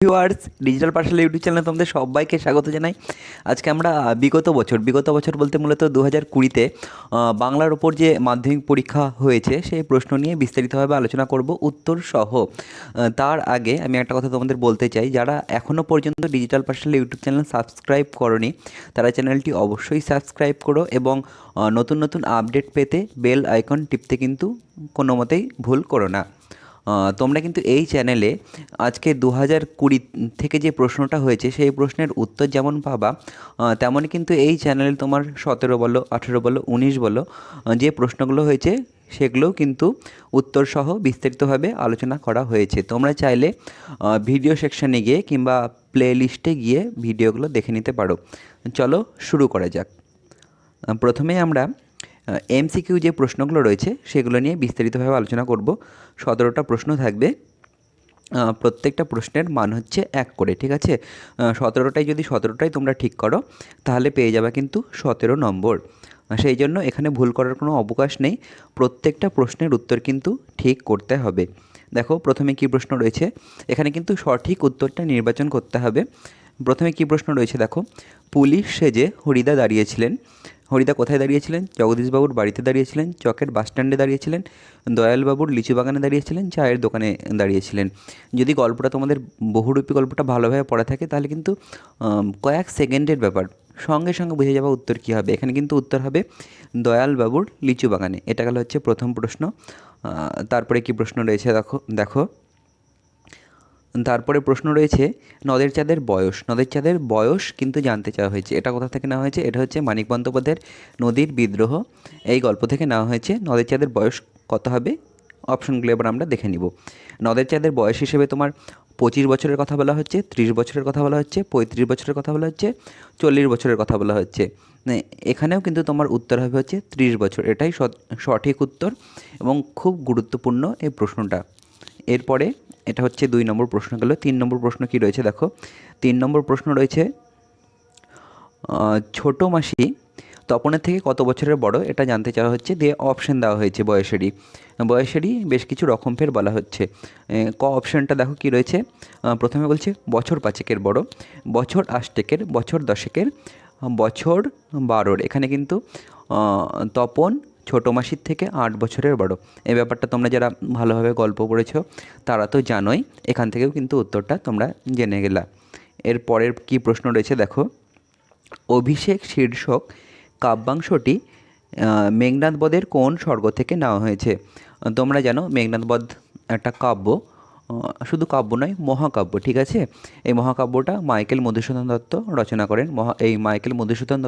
Viewers, digital পাঠশালা YouTube চ্যানেলে তোমাদের সবাইকে স্বাগত জানাই। আজকে আমরা বিগত বছর বলতে মূলত 2020-তে বাংলার ওপর যে মাধ্যমিক পরীক্ষা হয়েছে সেই প্রশ্ন নিয়ে বিস্তারিতভাবে আলোচনা করব উত্তর সহ। তার আগে আমি একটা কথা তোমাদের বলতে চাই, যারা এখনও পর্যন্ত ডিজিটাল পাঠশালা ইউটিউব চ্যানেল সাবস্ক্রাইব করনি তারা চ্যানেলটি অবশ্যই সাবস্ক্রাইব করো এবং নতুন নতুন আপডেট পেতে বেল আইকন টিপতে কিন্তু কোনো মতেই ভুল করো না। তোমরা কিন্তু এই চ্যানেলে আজকে 2020 থেকে যে প্রশ্নটা হয়েছে সেই প্রশ্নের উত্তর যেমন পাবা, তেমনই কিন্তু এই চ্যানেলে তোমার 17 বলো, 18 বলো, 19 বলো, যে প্রশ্নগুলো হয়েছে সেগুলোও কিন্তু উত্তরসহ বিস্তারিতভাবে আলোচনা করা হয়েছে। তোমরা চাইলে ভিডিও সেকশানে গিয়ে কিংবা প্লে লিস্টে গিয়ে ভিডিওগুলো দেখে নিতে পারো। চলো শুরু করা যাক। প্রথমে আমরা এমসিকিউ যে প্রশ্নগুলো রয়েছে সেগুলো নিয়ে বিস্তারিতভাবে আলোচনা করব। 17টা প্রশ্ন থাকবে, প্রত্যেকটা প্রশ্নের মান হচ্ছে 1 করে, ঠিক আছে? 17টাই তোমরা ঠিক করো, তাহলে পেয়ে যাবে কিন্তু 17 নম্বর। সেই জন্য এখানে ভুল করার কোনো অবকাশ নেই, প্রত্যেকটা প্রশ্নের উত্তর কিন্তু ঠিক করতে হবে। দেখো প্রথমে কি প্রশ্ন রয়েছে, এখানে কিন্তু সঠিক উত্তরটা নির্বাচন করতে হবে। প্রথমে কি প্রশ্ন রয়েছে দেখো, পুলিশ সেজে হরিদা দাঁড়িয়েছিলেন। হরিদা কোথায় দাঁড়িয়েছিলেন? জগদীশবাবুর বাড়িতে দাঁড়িয়েছিলেন, চকের বাস স্ট্যান্ডে দাঁড়িয়েছিলেন, দয়ালবাবুর লিচু বাগানে দাঁড়িয়েছিলেন, চায়ের দোকানে দাঁড়িয়েছিলেন। যদি গল্পটা তোমাদের বহুরূপী গল্পটা ভালোভাবে পড়া থাকে তাহলে কিন্তু কয়েক সেকেন্ডের ব্যাপার, সঙ্গে সঙ্গে বুঝে যাওয়া উত্তর কী হবে। এখানে কিন্তু উত্তর হবে দয়ালবাবুর লিচু বাগানে। এটা গেল হচ্ছে প্রথম প্রশ্ন। তারপরে কি প্রশ্ন রয়েছে দেখো দেখো তারপরে প্রশ্ন রয়েছে নদের চাঁদের বয়স। নদের চাঁদের বয়স কিন্তু জানতে চাওয়া হয়েছে। এটা কোথা থেকে নেওয়া হয়েছে? এটা হচ্ছে মানিক বন্দ্যোপাধ্যায়ের নদীর বিদ্রোহ, এই গল্প থেকে নেওয়া হয়েছে। নদের চাঁদের বয়স কত হবে? অপশনগুলো এবার আমরা দেখে নিব। নদের চাঁদের বয়স হিসেবে তোমার 25 বছরের কথা বলা হচ্ছে, 30 বছরের কথা বলা হচ্ছে, 35 বছরের কথা বলা হচ্ছে, 40 বছরের কথা বলা হচ্ছে। এখানেও কিন্তু তোমার উত্তর হবে হচ্ছে 30 বছর। এটাই সঠিক উত্তর এবং খুব গুরুত্বপূর্ণ এই প্রশ্নটা। এরপরে এটা হচ্ছে 2 নম্বর প্রশ্ন গেল। 3 নম্বর প্রশ্ন কি রয়েছে দেখো। 3 নম্বর প্রশ্ন রয়েছে ছোটো মাসি তপনের থেকে কত বছরের বড়, এটা জানতে চাওয়া হচ্ছে। দিয়ে অপশান দেওয়া হয়েছে বয়সেরই বেশ কিছু রকম ফের বলা হচ্ছে। অপশানটা দেখো কি রয়েছে। প্রথমে বলছে বছর 5-এর বড়, বছর 8-এর, বছর 10-এর, বছর 12-র। এখানে কিন্তু তপন ছোটো মাসির থেকে 8 বছরের বড়। এই ব্যাপারটা তোমরা যারা ভালোভাবে গল্প পড়েছো তারা তো জানোই, এখান থেকেও কিন্তু উত্তরটা তোমরা জেনে গেলা। এর পরের কী প্রশ্ন রয়েছে দেখো, অভিষেক শীর্ষক কাব্যাংশটি মেঘনাদ বধের কোন স্বর্গ থেকে নেওয়া হয়েছে? তোমরা জানো মেঘনাদ বধ একটা কাব্য, শুধু কাব্য নয় মহাকাব্য, ঠিক আছে? এই মহাকাব্যটা মাইকেল মধুসূদন দত্ত রচনা করেন। এই মাইকেল মধুসূদন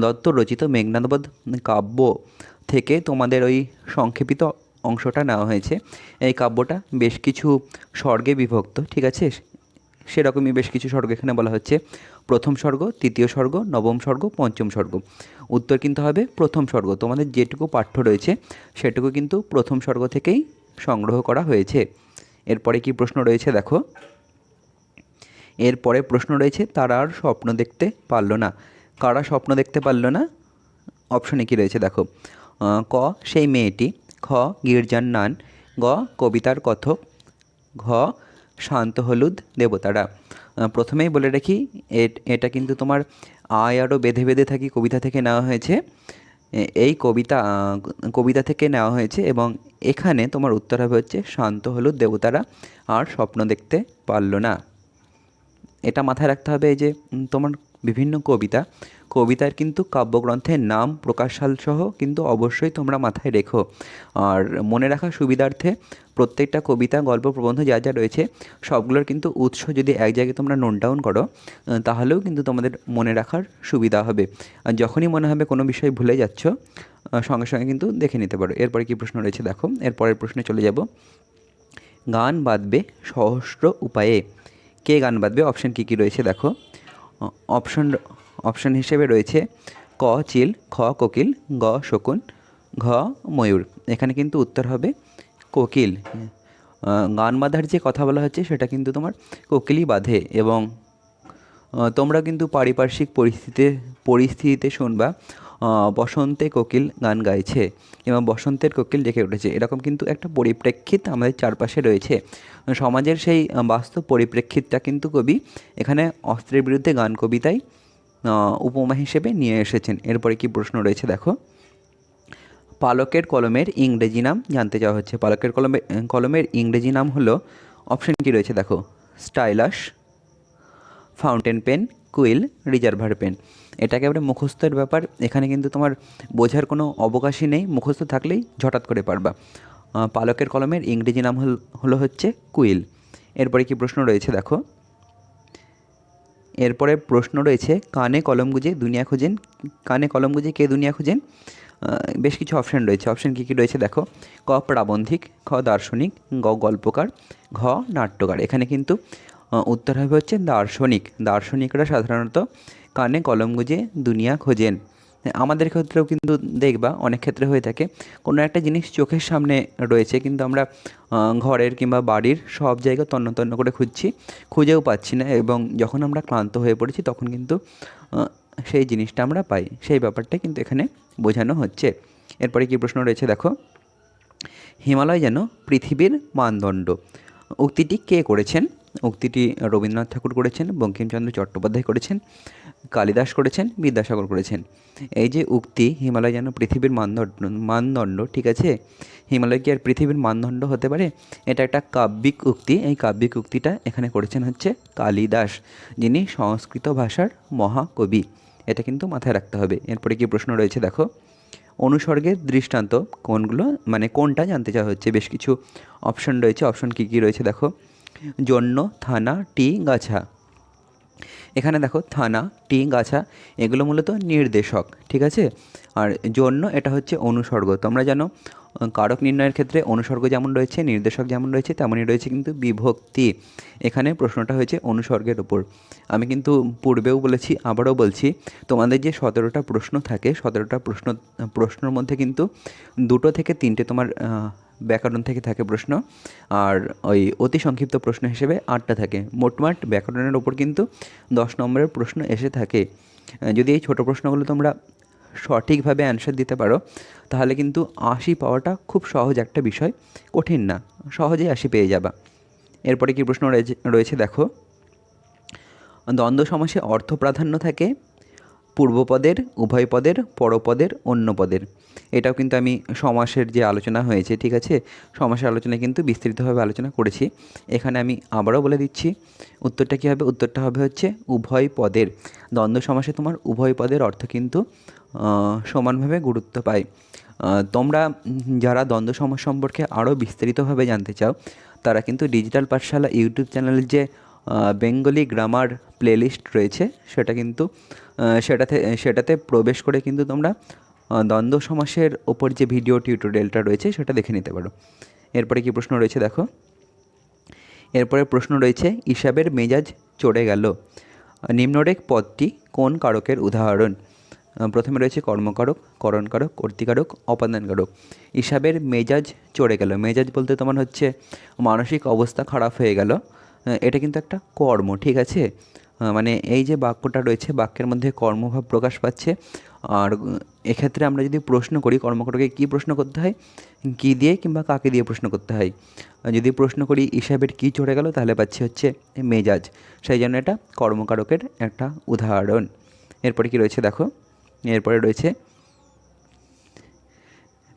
দত্ত রচিত মেঘনাদ বধ কাব্য থেকে তোমাদের ওই সংক্ষেপিত অংশটা নেওয়া হয়েছে। এই কাব্যটা বেশ কিছু স্বর্গে বিভক্ত, ঠিক আছে? সেরকমই বেশ কিছু স্বর্গ এখানে বলা হচ্ছে। প্রথম স্বর্গ, তৃতীয় স্বর্গ, নবম স্বর্গ, পঞ্চম স্বর্গ। উত্তর কিন্তু হবে প্রথম স্বর্গ। তোমাদের যেটুকু পাঠ্য রয়েছে সেটুকু কিন্তু প্রথম স্বর্গ থেকেই সংগ্রহ করা হয়েছে। এরপরে কি প্রশ্ন রয়েছে দেখো, এরপরে প্রশ্ন রয়েছে তারা আর স্বপ্ন দেখতে পারলো না। কারা স্বপ্ন দেখতে পারলো না? অপশনে কি রয়েছে দেখো। ক সেই মেয়েটি, খ গির্জার নান, গ কবিতার কথক, ঘ শান্ত হলুদ দেবতারা। প্রথমেই বলে রাখি এটা কিন্তু তোমার আয় আরও বেঁধে বেঁধে থাকি কবিতা থেকে নেওয়া হয়েছে। এই কবিতা থেকে নেওয়া হয়েছে এবং এখানে তোমার উত্তর হবে হচ্ছে শান্ত হলুদ দেবতারা আর স্বপ্ন দেখতে পারল না। এটা মাথায় রাখতে হবে, এই যে তোমার বিভিন্ন কবিতার কিন্তু কাব্যগ্রন্থের নাম, প্রকাশ সাল সহ কিন্তু অবশ্যই তোমরা মাথায় রেখো। আর মনে রাখার সুবিধার্থে প্রত্যেকটা কবিতা, গল্প, প্রবন্ধ যা যা রয়েছে সবগুলোর কিন্তু উৎস যদি এক জায়গায় তোমরা নোট ডাউন করো তাহলেও কিন্তু তোমাদের মনে রাখার সুবিধা হবে। আর যখনই মনে হবে কোনো বিষয় ভুলে যাচ্ছ সঙ্গে সঙ্গে কিন্তু দেখে নিতে পারো। এরপরে কী প্রশ্ন রয়েছে দেখো, এরপরের প্রশ্নে চলে যাব। গান বাঁধবে সহস্র উপায়ে। কে গান বাঁধবে? অপশান কী কী রয়েছে দেখো। অপশান হিসেবে রয়েছে ক চিল, খ কোকিল, গ শকুন, ঘ ময়ূর। এখানে কিন্তু উত্তর হবে কোকিল। গান বাঁধার যে কথা বলা হচ্ছে সেটা কিন্তু তোমার কোকিলই বাঁধে এবং তোমরা কিন্তু পারিপার্শ্বিক পরিস্থিতিতে শুনবা বসন্তে কোকিল গান গাইছে এবং বসন্তের কোকিল ডেকে উঠেছে, এরকম কিন্তু একটা পরিপ্রেক্ষিত আমাদের চারপাশে রয়েছে। সমাজের সেই বাস্তব পরিপ্রেক্ষিতটা কিন্তু কবি এখানে অস্ত্রের বিরুদ্ধে গান কবিতায় উপমা হিসেবে নিয়ে এসেছেন। এরপরে কি প্রশ্ন রয়েছে দেখো, পালকের কলমের ইংরেজি নাম জানতে চাওয়া হচ্ছে। পালকের কলমের ইংরেজি নাম হলো, অপশন কি রয়েছে দেখো, stylus, fountain pen, quill, reservoir pen. এটা একেবারে মুখস্থের ব্যাপার, এখানে কিন্তু তোমার বোঝার কোনো অবকাশই নেই, মুখস্থ থাকলেই ঝটাৎ করে পারবা। পালকের কলমের ইংরেজি নাম হলো হচ্ছে কুইল। এরপরে কি প্রশ্ন রয়েছে দেখো, এরপরে প্রশ্ন রয়েছে, কানে কলম গুঁজে দুনিয়া খোঁজেন, কানে কলম গুঁজে কে দুনিয়া খোঁজেন? বেশ কিছু অপশান রয়েছে, অপশান কী কী রয়েছে দেখো, ক প্রাবন্ধিক, খ দার্শনিক, গ গল্পকার, ঘ নাট্যকার। এখানে কিন্তু উত্তর হবে হচ্ছে দার্শনিক। দার্শনিকরা সাধারণত কানে কলম গুঁজে দুনিয়া খোঁজেন। আমাদের ক্ষেত্রেও কিন্তু দেখবা অনেক ক্ষেত্রে হয়ে থাকে, কোনো একটা জিনিস চোখের সামনে রয়েছে কিন্তু আমরা ঘরের কিংবা বাড়ির সব জায়গা তন্ন তন্ন করে খুঁজছি, খুঁজেও পাচ্ছি না, এবং যখন আমরা ক্লান্ত হয়ে পড়েছি তখন কিন্তু সেই জিনিসটা আমরা পাই। সেই ব্যাপারটা কিন্তু এখানে বোঝানো হচ্ছে। এরপরে কি প্রশ্ন রয়েছে দেখো, হিমালয় যেন পৃথিবীর মানদণ্ড, উক্তিটি কে করেছেন? উক্তিটি রবীন্দ্রনাথ ঠাকুর করেছেন, বঙ্কিমচন্দ্র চট্টোপাধ্যায় করেছেন, কালিদাস করেছেন, বিদ্যাসাগর করেছেন। এই যে উক্তি, হিমালয় যেন পৃথিবীর মানদণ্ড, ঠিক আছে, হিমালয় কি আর পৃথিবীর মানদণ্ড হতে পারে? এটা একটা কাব্যিক উক্তি। এই কাব্যিক উক্তিটা এখানে করেছেন হচ্ছে কালিদাস, যিনি সংস্কৃত ভাষার মহাকবি। এটা কিন্তু মাথায় রাখতে হবে। এরপরে কি প্রশ্ন রয়েছে দেখো, অনুসর্গের দৃষ্টান্ত কোনগুলো, মানে কোনটা জানতে চাওয়া হচ্ছে। বেশ কিছু অপশন রয়েছে, অপশন কী কী রয়েছে দেখো, জন্য, থানা, টি, গাছা। এখানে দেখো থানা, টি, গাছা এগুলো মূলত নির্দেশক, ঠিক আছে। আর জন্য এটা হচ্ছে অনুসর্গ। তোমরা জানো কারক নির্ণয়ের ক্ষেত্রে অনুসর্গ যেমন রয়েছে, নির্দেশক যেমন রয়েছে, তেমনই রয়েছে কিন্তু বিভক্তি। এখানে প্রশ্নটা হয়েছে অনুসর্গের ওপর। আমি কিন্তু পূর্বেও বলেছি, আবারও বলছি, তোমাদের যে 17টা প্রশ্ন থাকে, 17টা প্রশ্নের মধ্যে কিন্তু 2 থেকে 3টে তোমার ব্যাকরণ থেকে থাকে প্রশ্ন, আর ওই অতি সংক্ষিপ্ত প্রশ্ন হিসেবে 8টা থাকে। মোটমাট ব্যাকরণের ওপর কিন্তু 10 নম্বরের প্রশ্ন এসে থাকে। যদি এই ছোটো প্রশ্নগুলো তোমরা সঠিকভাবে অ্যান্সার দিতে পারো তাহলে কিন্তু 80 পাওয়াটা খুব সহজ একটা বিষয়, কঠিন না, সহজেই 80 পেয়ে যাবা। এরপরে কি প্রশ্ন রয়েছে দেখো, দ্বন্দ্ব সমাসে অর্থ প্রাধান্য থাকে পূর্বপদের, উভয় পদের, পরপদের, অন্য পদের। এটাও কিন্তু আমি সমাসের যে আলোচনা হয়েছে, ঠিক আছে, সমাসের আলোচনায় কিন্তু বিস্তৃতভাবে আলোচনা করেছি। এখানে আমি আবারও বলে দিচ্ছি উত্তরটা কী হবে। উত্তরটা হবে হচ্ছে উভয় পদের। দ্বন্দ্ব সমাসে তোমার উভয় পদের অর্থ কিন্তু সমানভাবে গুরুত্ব পায়। তোমরা যারা দ্বন্দ্ব সমাস সম্পর্কে আরও বিস্তারিতভাবে জানতে চাও তারা কিন্তু ডিজিটাল পাঠশালা ইউটিউব চ্যানেলের যে বেঙ্গলি গ্রামার প্লেলিস্ট রয়েছে সেটাতে প্রবেশ করে কিন্তু তোমরা দ্বন্দ্ব সমাসের ওপর যে ভিডিও টিউটোরিয়ালটা রয়েছে সেটা দেখে নিতে পারো। এরপরে কি প্রশ্ন রয়েছে দেখো, এরপরে প্রশ্ন রয়েছে, হিসাবের মেজাজ চড়ে গেল, নিম্নরেখ পদটি কোন কারকের উদাহরণ? প্রথমে রয়েছে কর্মকারক, করণকারক, কর্তৃকারক, অপাদানকারক। হিসাবের মেজাজ চড়ে গেল, মেজাজ বলতে তোমার হচ্ছে মানসিক অবস্থা খারাপ হয়ে গেল, এটা কিন্তু একটা কর্ম, ঠিক আছে। মানে এই যে বাক্যটা রয়েছে বাক্যের মধ্যে কর্মভাব প্রকাশ পাচ্ছে। আর এক্ষেত্রে আমরা যদি প্রশ্ন করি কর্মকারকে কী প্রশ্ন করতে হয়, কী দিয়ে কিংবা কাকে দিয়ে প্রশ্ন করতে হয়। যদি প্রশ্ন করি হিসাবের কী চড়ে গেল তাহলে পাচ্ছি হচ্ছে মেজাজ, সেই জন্য এটা কর্মকারকের একটা উদাহরণ। এরপরে কি রয়েছে দেখো, এরপরে রয়েছে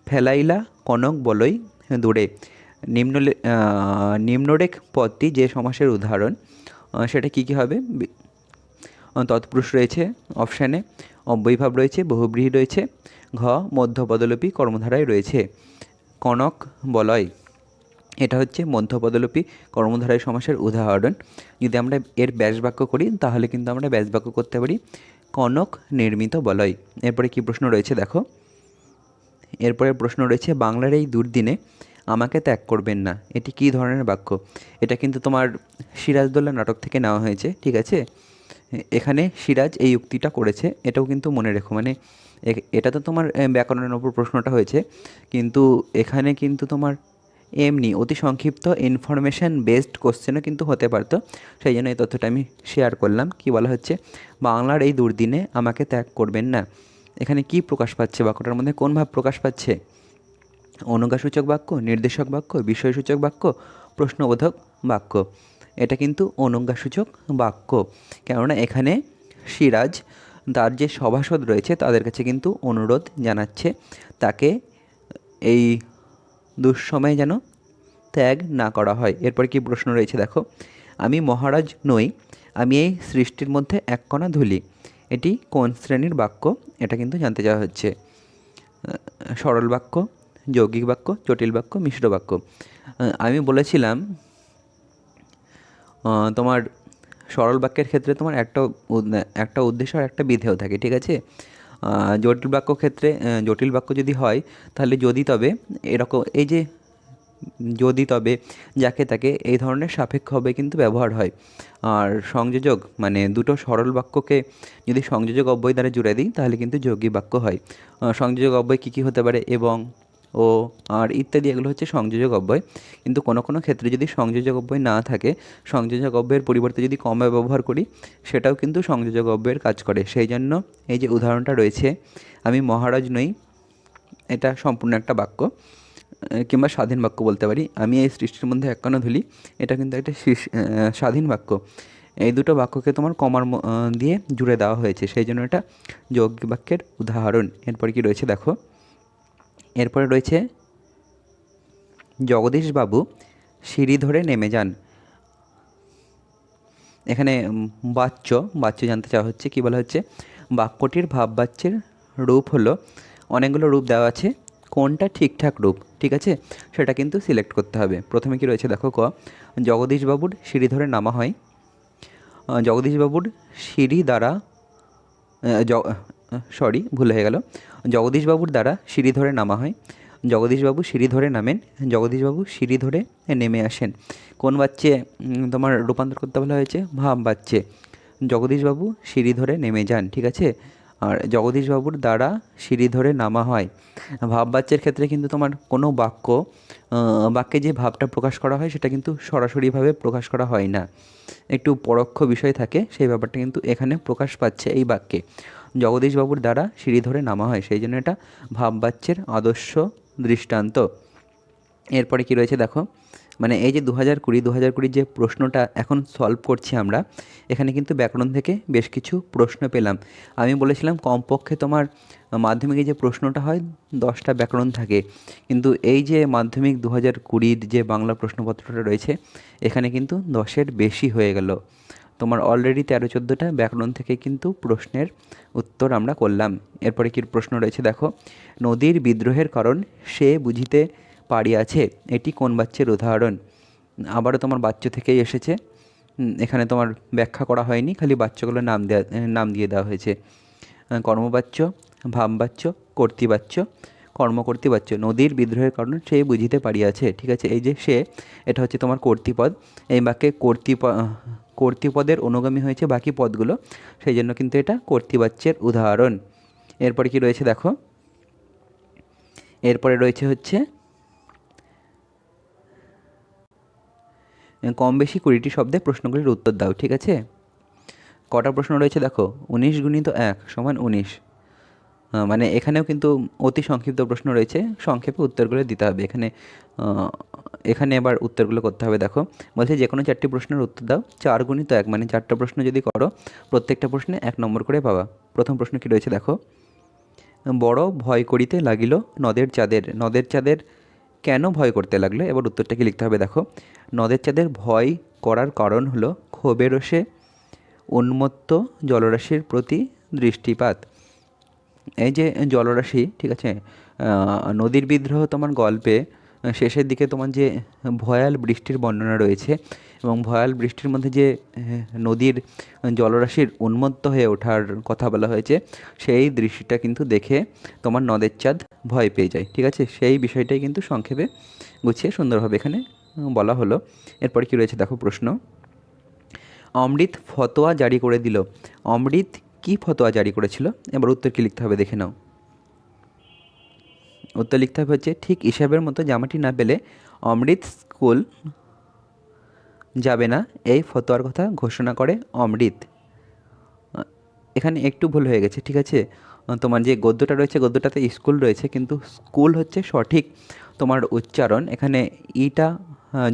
ফেলাইলা কনক বলই দূরে, নিম্নরেখ পদটি যে সমাসের উদাহরণ সেটা কী কী হবে? তৎপুরুষ রয়েছে অপশানে, অব্যয়ীভাব রয়েছে, বহুব্রীহি রয়েছে, ঘ মধ্যপদলোপী কর্মধারায় রয়েছে। কনক বলয় এটা হচ্ছে মধ্যপদলোপী কর্মধারায় সমাসের উদাহরণ। যদি আমরা এর ব্যাসবাক্য করি তাহলে কিন্তু আমরা ব্যাসবাক্য করতে পারি কনক নির্মিত বলয়। এরপরে কি প্রশ্ন রয়েছে দেখো, এরপরে প্রশ্ন রয়েছে, বাংলার এই দুর্দিনে আমাকে ত্যাগ করবেন না, এটি কী ধরনের বাক্য? এটা কিন্তু তোমার সিরাজদৌল্লা নাটক থেকে নেওয়া হয়েছে, ঠিক আছে। এখানে সিরাজ এই উক্তিটা করেছে, এটাও কিন্তু মনে রেখো। মানে এটা তো তোমার ব্যাকরণের ওপর প্রশ্নটা হয়েছে, কিন্তু এখানে কিন্তু তোমার এমনি অতি সংক্ষিপ্ত ইনফরমেশান বেসড কোশ্চেনও কিন্তু হতে পারতো, সেই জন্য এই তথ্যটা আমি শেয়ার করলাম। কি বলা হচ্ছে, বাংলার এই দুর্দিনে আমাকে ত্যাগ করবেন না। এখানে কি প্রকাশ পাচ্ছে, বাক্যটার মধ্যে কোন ভাব প্রকাশ পাচ্ছে? অনুজ্ঞাসূচক বাক্য, নির্দেশক বাক্য, বিষয়সূচক বাক্য, প্রশ্নবোধক বাক্য। এটা কিন্তু অনুজ্ঞাসূচক বাক্য, কেননা এখানে সিরাজ তার যে সভাসদ রয়েছে তাদের কাছে কিন্তু অনুরোধ জানাচ্ছে তাকে এই দুঃসময়ে যেন ত্যাগ না করা হয়। এরপর কি প্রশ্ন রয়েছে দেখো, আমি মহারাজ নই, আমি এই সৃষ্টির মধ্যে এক কণা ধুলি। এটি কোন শ্রেণীর বাক্য? এটা কিন্তু জানতে চাওয়া হচ্ছে। সরল বাক্য, যৌগিক বাক্য, জটিল বাক্য, মিশ্র বাক্য। আমি বলেছিলাম তোমার সরল বাক্যের ক্ষেত্রে তোমার একটা উদ্দেশ্য আর একটা বিধেয় থাকে, ঠিক আছে। জটিল বাক্য ক্ষেত্রে জটিল বাক্য যদি হয় তাহলে যদি তবে এরকম, এই যে যদি তবে, যাকে তাকে, এই ধরনের সাপেক্ষ হবে কিন্তু ব্যবহার হয়। আর সংযোজক মানে দুটো সরল বাক্যকে যদি সংযোজক অব্যয় দ্বারা জুড়ে দিই তাহলে কিন্তু যৌগিক বাক্য হয়। সংযোজক অব্যয় কী কী হতে পারে? এবং, ও, আর ইত্যাদি, এগুলো হচ্ছে সংযোজক অব্যয়। কিন্তু কোনো কোনো ক্ষেত্রে যদি সংযোজক অব্যয় না থাকে, সংযোজক অব্যয়ের পরিবর্তে যদি কমা ব্যবহার করি, সেটাও কিন্তু সংযোজক অব্যয়ের কাজ করে। সেই জন্য এই যে উদাহরণটা রয়েছে, আমি মহারাজ নই, এটা সম্পূর্ণ একটা বাক্য, কিংবা স্বাধীন বাক্য বলতে পারি। আমি এই সৃষ্টির মধ্যে এক কণা ধুলি, এটা কিন্তু একটা স্বাধীন বাক্য। এই দুটো বাক্যকে তোমার কমার দিয়ে জুড়ে দেওয়া হয়েছে, সেই জন্য এটা যৌগিক বাক্যের উদাহরণ। এরপরে কি রয়েছে দেখো, এরপরে রয়েছে জগদীশবাবু সিঁড়ি ধরে নেমে যান। এখানে বাচ্য জানতে চাওয়া হচ্ছে। কী বলা হচ্ছে? বাক্যটির ভাববাচ্যের রূপ হলো, অনেকগুলো রূপ দেওয়া আছে, কোনটা ঠিকঠাক রূপ, ঠিক আছে, সেটা কিন্তু সিলেক্ট করতে হবে। প্রথমে কি রয়েছে দেখো, জগদীশবাবুর সিঁড়ি ধরে নামা হয়। জগদীশবাবুর সিঁড়ি দ্বারা ভুল হয়ে গেল। জগদীশবাবুর দ্বারা সিঁড়ি ধরে নামা হয়। জগদীশবাবু সিঁড়ি ধরে নামেন। জগদীশবাবু সিঁড়ি ধরে নেমে আসেন। কোন বাচ্চে তোমার রূপান্তর করতে বলা হয়েছে? ভাব বাচ্চে। জগদীশবাবু সিঁড়ি ধরে নেমে যান, ঠিক আছে। আর জগদীশবাবুর দ্বারা সিঁড়ি ধরে নামা হয়। ভাব বাচ্যের ক্ষেত্রে কিন্তু তোমার কোনো বাক্যে যে ভাবটা প্রকাশ করা হয় সেটা কিন্তু সরাসরিভাবে প্রকাশ করা হয় না, একটু পরোক্ষ বিষয় থাকে, সেই ব্যাপারটা কিন্তু এখানে প্রকাশ পাচ্ছে এই বাক্যে। জগদীশবাবুর দ্বারা সিঁড়ি ধরে নামা হয়, সেই জন্য এটা ভাববাচ্যের আদর্শ দৃষ্টান্ত। এরপরে কি রয়েছে দেখো, মানে এই যে 2020 যে প্রশ্নটা এখন সলভ করছি আমরা, এখানে কিন্তু ব্যাকরণ থেকে বেশ কিছু প্রশ্ন পেলাম। আমি বলেছিলাম কমপক্ষে তোমার মাধ্যমিকে যে প্রশ্নটা হয় 10টা ব্যাকরণ থাকে, কিন্তু এই যে মাধ্যমিক 2020 যে বাংলা প্রশ্নপত্রটা রয়েছে, এখানে কিন্তু 10-এর বেশি হয়ে গেল। তোমার অলরেডি 13-14টা ব্যাকরণ থেকে কিন্তু প্রশ্নের উত্তর আমরা করলাম। এরপরে কি প্রশ্ন রয়েছে দেখো, নদীর বিদ্রোহের কারণ সে বুঝিতে পারিয়াছে, এটি কোন বাচ্যের উদাহরণ? আবারও তোমার বাচ্য থেকেই এসেছে। এখানে তোমার ব্যাখ্যা করা হয়নি, খালি বাচ্চগুলোর নাম দিয়ে দেওয়া হয়েছে। কর্মবাচ্য, ভাববাচ্য, কর্তৃবাচ্য, কর্মকর্তৃবাচ্য। নদীর বিদ্রোহের কারণ সে বুঝিতে পারিয়াছে, ঠিক আছে। এই যে সে, এটা হচ্ছে তোমার কর্তৃপদ। এই বাক্যে কর্তৃপদের অনুগামী হয়েছে বাকি পদগুলো, সেই জন্য কিন্তু এটা কর্তৃবাচ্যের উদাহরণ। এরপরে কি রয়েছে দেখো, এরপরে রয়েছে হচ্ছে কম বেশি 20টি শব্দে প্রশ্নগুলির উত্তর দাও, ঠিক আছে। কটা প্রশ্ন রয়েছে দেখো, 19 গুণিত 1 সমান 19। মানে এখানেও কিন্তু অতি সংক্ষিপ্ত প্রশ্ন রয়েছে, সংক্ষেপে উত্তরগুলো দিতে হবে। এখানে এবার উত্তরগুলো করতে হবে। দেখো বলছে যে কোনো 4টি প্রশ্নের উত্তর দাও। 4 গুণিত 1 মানে 4টা প্রশ্ন যদি করো, প্রত্যেকটা প্রশ্নে 1 নম্বর করে পাবা। প্রথম প্রশ্ন কি রয়েছে দেখো, বড় ভয় করিতে লাগিল নদের চাঁদের। নদের চাঁদের কেন ভয় করতে লাগলো? এবার উত্তরটা কি লিখতে হবে দেখো, নদের চাঁদের ভয় করার কারণ হলো ক্ষোভের রসে উন্মত্ত জলরাশির প্রতি দৃষ্টিপাত। এই যে জলরাশি, ঠিক আছে, নদীর বিদ্রোহ তোমার গল্পে শেষের দিকে তোমার যে ভয়াল বৃষ্টির বর্ণনা রয়েছে, এবং ভয়াল বৃষ্টির মধ্যে যে নদীর জলরাশির উন্মত্ত হয়ে ওঠার কথা বলা হয়েছে, সেই দৃশ্যটা কিন্তু দেখে তোমার নদের চাঁদ ভয় পেয়ে যায়, ঠিক আছে। সেই বিষয়টাই কিন্তু সংক্ষেপে গুছিয়ে সুন্দরভাবে এখানে বলা হলো। এরপর কি রয়েছে দেখো প্রশ্ন, অমৃত ফতোয়া জারি করে দিল। অমৃত কি ফতোয়া জারি করেছিল? এবার উত্তর কি লিখতে হবে দেখে নাও। উত্তর লিখতে হবে হচ্ছে, ঠিক হিসাবের মতো জামাটি না পেলে অমৃত স্কুল যাবে না, এই ফতোয়ার কথা ঘোষণা করে অমৃত। এখানে একটু ভুল হয়ে গেছে, ঠিক আছে। তোমার যে গদ্যটা রয়েছে গদ্যটাতে স্কুল রয়েছে, কিন্তু স্কুল হচ্ছে সঠিক তোমার উচ্চারণ, এখানে ইটা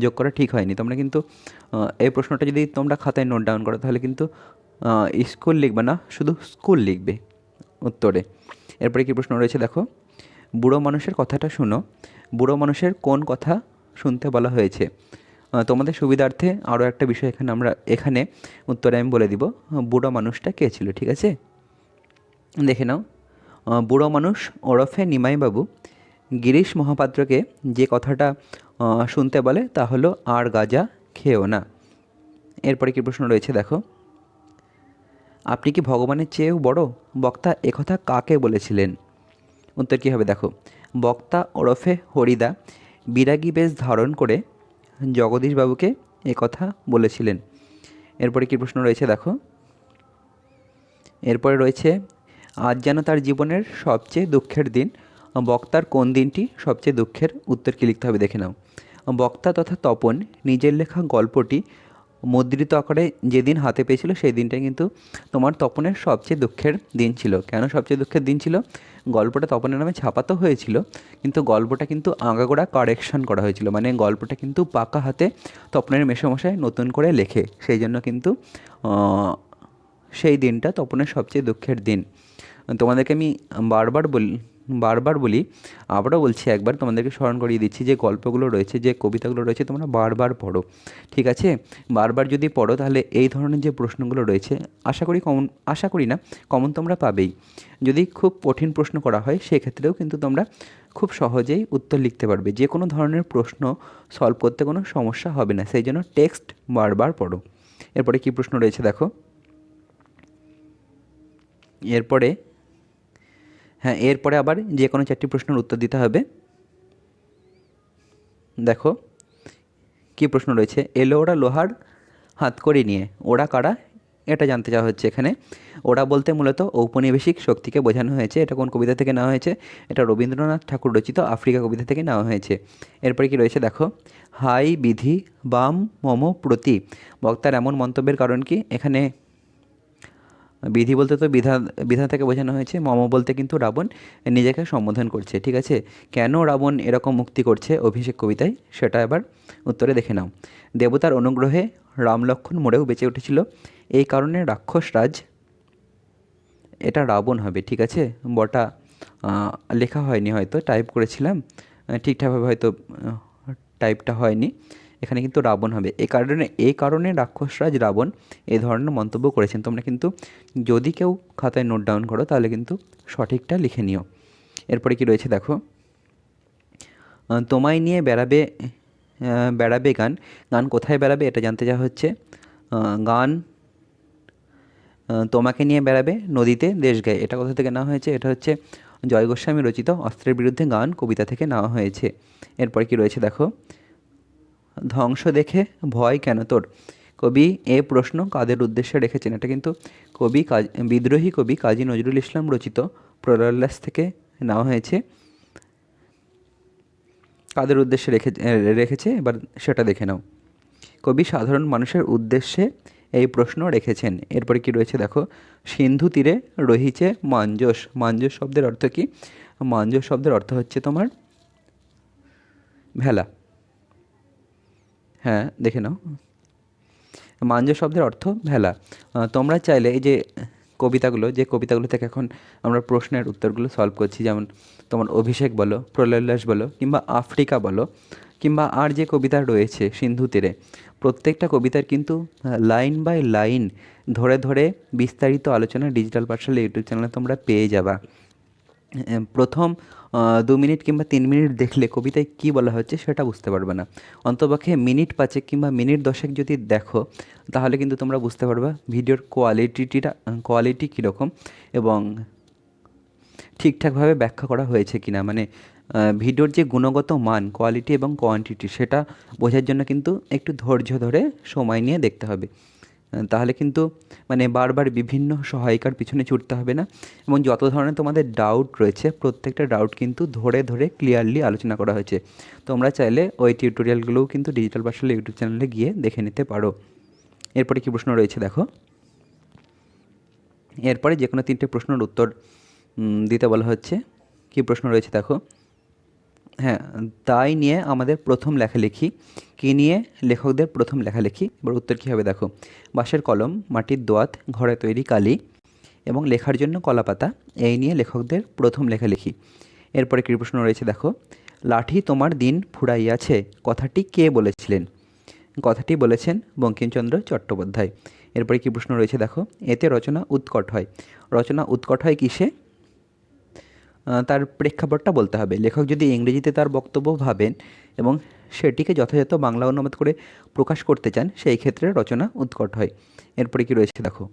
যোগ করা ঠিক হয়নি। তোমরা কিন্তু এই প্রশ্নটা যদি তোমরা খাতায় নোট ডাউন করো তাহলে কিন্তু স্কুল লিখবে না, শুধু স্কুল লিখবে উত্তরে। এরপরে কি প্রশ্ন রয়েছে দেখো, বুড়ো মানুষের কথাটা শুনো, বুড়ো মানুষের কোন কথা শুনতে বলা হয়েছে? তোমাদের সুবিধার্থে আরও একটা বিষয় এখানে উত্তরে আমি বলে দিব, বুড়ো মানুষটা কে ছিল, ঠিক আছে? দেখে নাও, বুড়ো মানুষ ওরফে নিমাইবাবু গিরিশ মহাপাত্রকে যে কথাটা শুনতে বলে তা হলো, আর গাঁজা খেও না। এরপরে কি প্রশ্ন রয়েছে দেখো, আপনি কি ভগবানের চেয়েও বড়? বক্তা একথা কাকে বলেছিলেন? উত্তর কী হবে দেখো, বক্তা ওরফে হরিদা বিরাগী বেশ ধারণ করে জগদীশবাবুকে একথা বলেছিলেন। এরপরে কি প্রশ্ন রয়েছে দেখো, এরপরে রয়েছে, আজ যেন তার জীবনের সবচেয়ে দুঃখের দিন, বক্তার কোন দিনটি সবচেয়ে দুঃখের? উত্তর কী লিখতে হবে দেখে নাও, বক্তা তথা তপন নিজের লেখা গল্পটি মুদ্রিত আকারে যেদিন হাতে পেয়েছিল সেই দিনটাই কিন্তু তোমার তপনের সবচেয়ে দুঃখের দিন ছিল। কেন সবচেয়ে দুঃখের দিন ছিল? গল্পটা তপনের নামে ছাপাতো হয়েছিল, কিন্তু গল্পটা কিন্তু আগাগোড়া কারেকশন করা হয়েছিল, মানে গল্পটা কিন্তু পাকা হাতে তপনের মেসোমশাই নতুন করে লেখে, সেই জন্য কিন্তু সেই দিনটা তপনের সবচেয়ে দুঃখের দিন। তোমাদেরকে আমি বারবার বলি, আবারও বলছি একবার, তোমাদেরকে স্মরণ করিয়ে দিচ্ছি, যে গল্পগুলো রয়েছে, যে কবিতাগুলো রয়েছে, তোমরা বারবার পড়ো, ঠিক আছে? বারবার যদি পড়ো তাহলে এই ধরনের যে প্রশ্নগুলো রয়েছে আশা করি না কমন তোমরা পাবেই। যদি খুব কঠিন প্রশ্ন করা হয় সেক্ষেত্রেও কিন্তু তোমরা খুব সহজেই উত্তর লিখতে পারবে, যে কোনো ধরনের প্রশ্ন সলভ করতে কোনো সমস্যা হবে না, সেই জন্য টেক্সট বারবার পড়ো। এরপরে কী প্রশ্ন রয়েছে দেখো, এরপরে আবার যে কোনো 4টি প্রশ্নের উত্তর দিতে হবে। দেখো কী প্রশ্ন রয়েছে, এলো ওরা লোহার হাতকড়ি নিয়ে, ওরা কারা? এটা জানতে চাওয়া হচ্ছে এখানে। ওরা বলতে মূলত ঔপনিবেশিক শক্তিকে বোঝানো হয়েছে। এটা কোন কবিতা থেকে নেওয়া হয়েছে? এটা রবীন্দ্রনাথ ঠাকুর রচিত আফ্রিকা কবিতা থেকে নেওয়া হয়েছে। এরপরে কি রয়েছে দেখো, হাই বিধি বাম মম প্রতি, বক্তার এমন মন্তব্যের কারণ কি? এখানে বিধি বলতে তো বিধাতাকে বোঝানো হয়েছে, মম বলতে কিন্তু রাবণ নিজেকে সম্বোধন করছে, ঠিক আছে? কেন রাবণ এরকম মুক্তি করছে অভিষেক কবিতায়, সেটা এবার উত্তরে দেখে নাও। দেবতার অনুগ্রহে রাম লক্ষ্মণ মরেও বেঁচে উঠেছিল, এই কারণে রাক্ষস রাজ, এটা রাবণ হবে, ঠিক আছে? বটা লেখা হয়নি, হয়তো টাইপ করেছিলাম ঠিকঠাকভাবে, হয়তো টাইপটা হয়নি, এখানে কিন্তু রাবণ হবে। এই কারণে রাক্ষসরাজ রাবণ এই ধরনের মন্তব্য করেছেন। তোমরা কিন্তু যদি কেউ খাতায় নোট ডাউন করো তাহলে কিন্তু সঠিকটা লিখে নিও। এরপরে কি রয়েছে দেখো, তোমায় নিয়ে বেড়াবে গান, গান কোথায় বেড়াবে এটা জানতে চাওয়া হচ্ছে। গান তোমাকে নিয়ে বেড়াবে নদীতে দেশ গায়ে, এটা কোথা থেকে নেওয়া হয়েছে? এটা হচ্ছে জয় গোস্বামী রচিত অস্ত্রের বিরুদ্ধে গান কবিতা থেকে নেওয়া হয়েছে। এরপর কি রয়েছে দেখো, ধ্বংস দেখে ভয় কেন তোর? কবি এ প্রশ্ন কাদের উদ্দেশ্যে রেখেছেন? এটা কিন্তু বিদ্রোহী কবি কাজী নজরুল ইসলাম রচিত প্রলয়োল্লাস থেকে নেওয়া হয়েছে। কাদের উদ্দেশ্যে রেখেছে এবার সেটা দেখে নাও। কবি সাধারণ মানুষের উদ্দেশ্যে এই প্রশ্ন রেখেছেন। এরপরে কি রয়েছে দেখো, সিন্ধু তীরে রহিছে মাঞ্জস, মাঞ্জস শব্দের অর্থ কি? মাঞ্জস শব্দের অর্থ হচ্ছে তোমার ভেলা। হ্যাঁ দেখে নাও, মাঞ্জস শব্দের অর্থ ভেলা। তোমরা চাইলে এই যে কবিতাগুলো থেকে এখন আমরা প্রশ্নের উত্তরগুলো সলভ করছি, যেমন তোমার অভিষেক বলো, প্রলয়োল্লাস বলো, কিংবা আফ্রিকা বলো, কিংবা আর যে কবিতা রয়েছে সিন্ধু তীরে, প্রত্যেকটা কবিতার কিন্তু লাইন বাই লাইন ধরে ধরে বিস্তারিত আলোচনা ডিজিটাল পাঠশালা ইউটিউব চ্যানেলে তোমরা পেয়ে যাবা। প্রথম 2 মিনিট কিংবা 3 মিনিট দেখলে কবিতায় কী বলা হচ্ছে সেটা বুঝতে পারবে না, অন্তপক্ষে মিনিট 5 কিংবা মিনিট 10 যদি দেখো তাহলে কিন্তু তোমরা বুঝতে পারবে ভিডিওর কোয়ালিটি কীরকম এবং ঠিকঠাকভাবে ব্যাখ্যা করা হয়েছে কিনা, মানে ভিডিওর যে গুণগত মান, কোয়ালিটি এবং কোয়ান্টিটি, সেটা বোঝার জন্য কিন্তু একটু ধৈর্য ধরে সময় নিয়ে দেখতে হবে। তাহলে কিন্তু মানে বারবার বিভিন্ন সহায়িকার পিছনে ছুটতে হবে না, এবং যত ধরনের তোমাদের ডাউট রয়েছে প্রত্যেকটা ডাউট কিন্তু ধরে ধরে ক্লিয়ারলি আলোচনা করা হয়েছে। তোমরা চাইলে ওই টিউটোরিয়ালগুলোও কিন্তু ডিজিটাল পাঠশালা ইউটিউব চ্যানেলে গিয়ে দেখে নিতে পারো। এরপরে কী প্রশ্ন রয়েছে দেখো, এরপরে যে কোনো 3টে প্রশ্নের উত্তর দিতে বলা হচ্ছে। কী প্রশ্ন রয়েছে দেখো। হ্যাঁ, তাই নিয়ে আমাদের প্রথম লেখালেখি। কী নিয়ে লেখকদের প্রথম লেখালেখি? এবার উত্তর কী হবে দেখো। বাঁশের কলম, মাটির দোয়াত, ঘরে তৈরি কালি এবং লেখার জন্য কলাপাতা, এই নিয়ে লেখকদের প্রথম লেখালেখি। এরপরে কী প্রশ্ন রয়েছে দেখো। লাঠি তোমার দিন ফুরাইয়াছে, কথাটি কে বলেছিলেন? কথাটি বলেছেন বঙ্কিমচন্দ্র চট্টোপাধ্যায়। এরপরে কী প্রশ্ন রয়েছে দেখো। এতে রচনা উৎকট হয়। রচনা উৎকট হয় কিসে? তার প্রেক্ষাপটটা বলতে হবে। লেখক যদি ইংরেজিতে তার বক্তব্য ভাবেন এবং সেটিকে যথাযথ বাংলা অনুবাদ করে প্রকাশ করতে চান, সেই ক্ষেত্রে রচনা উৎকট হয়। এরপরে কি রয়েছে দেখো।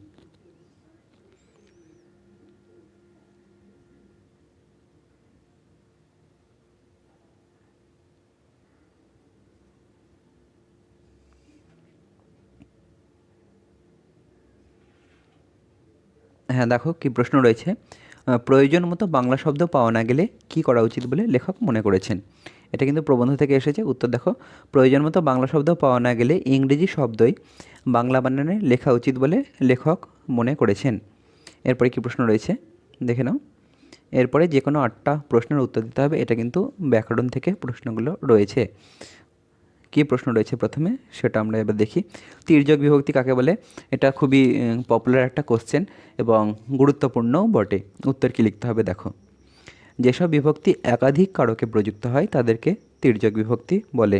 হ্যাঁ, দেখো কী প্রশ্ন রয়েছে। প্রয়োজন মতো বাংলা শব্দ পাওয়া না গেলে কী করা উচিত বলে লেখক মনে করেছেন? এটা কিন্তু প্রবন্ধ থেকে এসেছে। উত্তর দেখো। প্রয়োজন মতো বাংলা শব্দ পাওয়া না গেলে ইংরেজি শব্দই বাংলা বানানে লেখা উচিত বলে লেখক মনে করেছেন। এরপরে কী প্রশ্ন রয়েছে দেখে নাও। এরপরে যে কোনো 8টা প্রশ্নের উত্তর দিতে হবে। এটা কিন্তু ব্যাকরণ থেকে প্রশ্নগুলো রয়েছে। কী প্রশ্ন রয়েছে প্রথমে সেটা আমরা এবার দেখি। তির্যক বিভক্তি কাকে বলে? এটা খুবই পপুলার একটা কোশ্চেন এবং গুরুত্বপূর্ণও বটে। উত্তর কী লিখতে হবে দেখো। যেসব বিভক্তি একাধিক কারকে প্রযুক্ত হয় তাদেরকে তির্যক বিভক্তি বলে।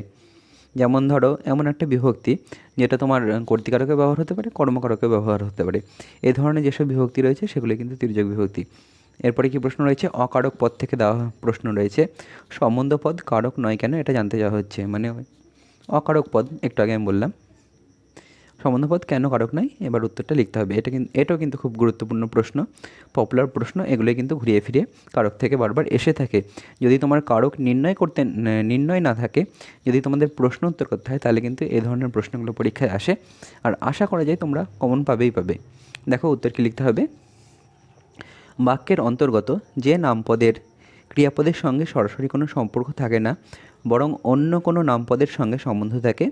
যেমন ধরো এমন একটা বিভক্তি যেটা তোমার কর্তৃকারকে ব্যবহার হতে পারে, কর্মকারকে ব্যবহার হতে পারে। এই ধরনের যেসব বিভক্তি রয়েছে সেগুলো কিন্তু তির্যক বিভক্তি। এরপরে কি প্রশ্ন রয়েছে? অকারক পদ থেকে দেওয়া প্রশ্ন রয়েছে। সম্বন্ধ পদ কারক নয় কেন, এটা জানতে চাওয়া হচ্ছে। মানে অকারক পদ একটু আগে আমি বললাম, সম্বন্ধপদ কেন কারক নয়, এবার উত্তরটা লিখতে হবে। এটাও কিন্তু খুব গুরুত্বপূর্ণ প্রশ্ন, পপুলার প্রশ্ন। এগুলোই কিন্তু ঘুরিয়ে ফিরিয়ে কারক থেকে বারবার এসে থাকে। যদি তোমার কারক নির্ণয় না থাকে, যদি তোমাদের প্রশ্ন উত্তর করতে হয়, তাহলে কিন্তু এই ধরনের প্রশ্নগুলো পরীক্ষায় আসে। আর আশা করা যায় তোমরা কমন পাবে। দেখো উত্তর কী লিখতে হবে। বাক্যের অন্তর্গত যে নামপদের ক্রিয়াপদের সঙ্গে সরাসরি কোনো সম্পর্ক থাকে না, বরং অন্য কোনো নামপদের সঙ্গে সম্বন্ধ থাকে,